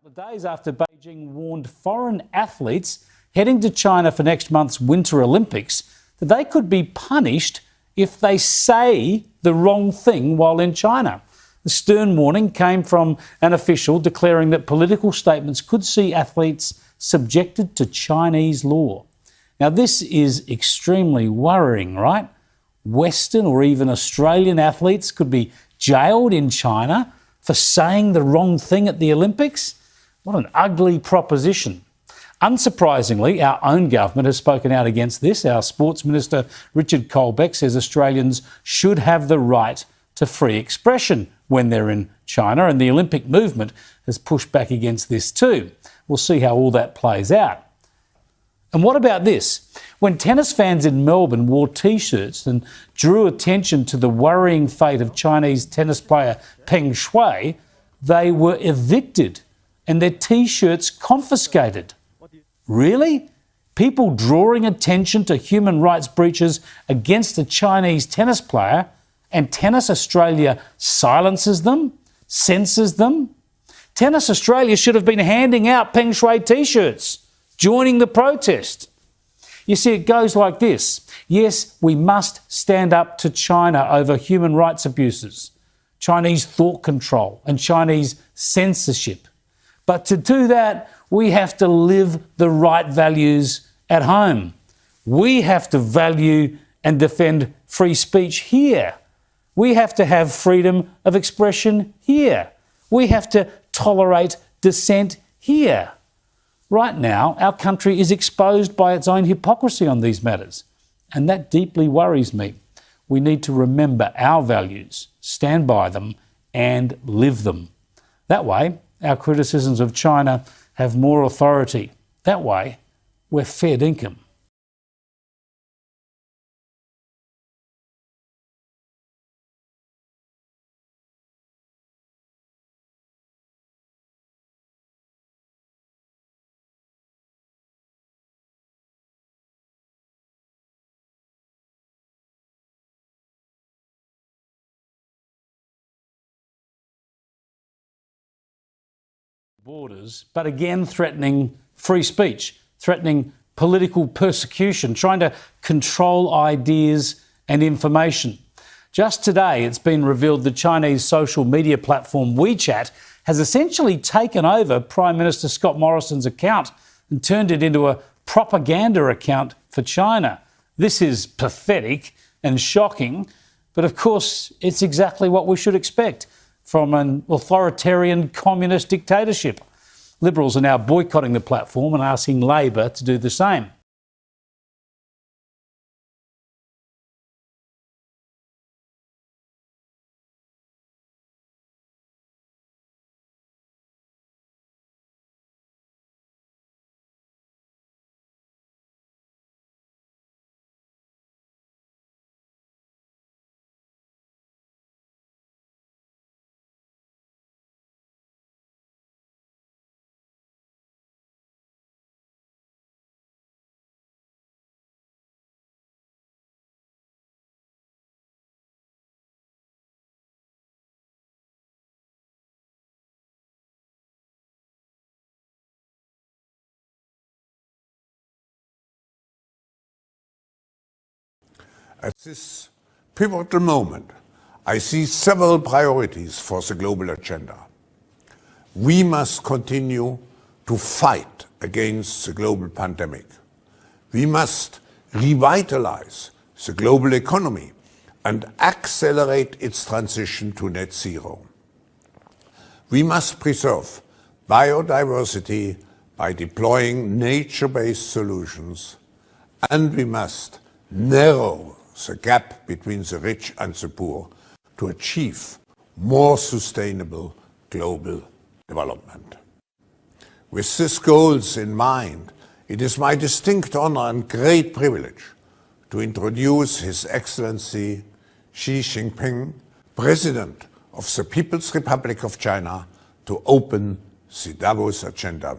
Days after Beijing warned foreign athletes heading to China for next month's Winter Olympics that they could be punished if they say the wrong thing while in China. The stern warning came from an official declaring that political statements could see athletes subjected to Chinese law. Now, this is extremely worrying, right? Western or even Australian athletes could be jailed in China for saying the wrong thing at the Olympics? What an ugly proposition. Unsurprisingly, our own government has spoken out against this. Our Sports Minister, Richard Colbeck, says Australians should have the right to free expression when they're in China, and the Olympic movement has pushed back against this too. We'll see how all that plays out. And what about this? When tennis fans in Melbourne wore T-shirts and drew attention to the worrying fate of Chinese tennis player Peng Shuai, they were evicted and their T-shirts confiscated. Really? People drawing attention to human rights breaches against a Chinese tennis player, and Tennis Australia silences them, censors them? Tennis Australia should have been handing out Peng Shuai T-shirts, joining the protest. You see, it goes like this. Yes, we must stand up to China over human rights abuses, Chinese thought control and Chinese censorship. But to do that, we have to live the right values at home. We have to value and defend free speech here. We have to have freedom of expression here. We have to tolerate dissent here. Right now, our country is exposed by its own hypocrisy on these matters, and that deeply worries me. We need to remember our values, stand by them, and live them. That way, our criticisms of China have more authority. That way, we're fair dinkum. Borders, but again threatening free speech, threatening political persecution, trying to control ideas and information. Just today, it's been revealed the Chinese social media platform WeChat has essentially taken over Prime Minister Scott Morrison's account and turned it into a propaganda account for China. This is pathetic and shocking, but of course, it's exactly what we should expect from an authoritarian communist dictatorship. Liberals are now boycotting the platform and asking Labor to do the same. At this pivotal moment, I see several priorities for the global agenda. We must continue to fight against the global pandemic. We must revitalize the global economy and accelerate its transition to net zero. We must preserve biodiversity by deploying nature-based solutions, and we must narrow the gap between the rich and the poor to achieve more sustainable global development. With these goals in mind, it is my distinct honor and great privilege to introduce His Excellency Xi Jinping, President of the People's Republic of China, to open the Davos Agenda.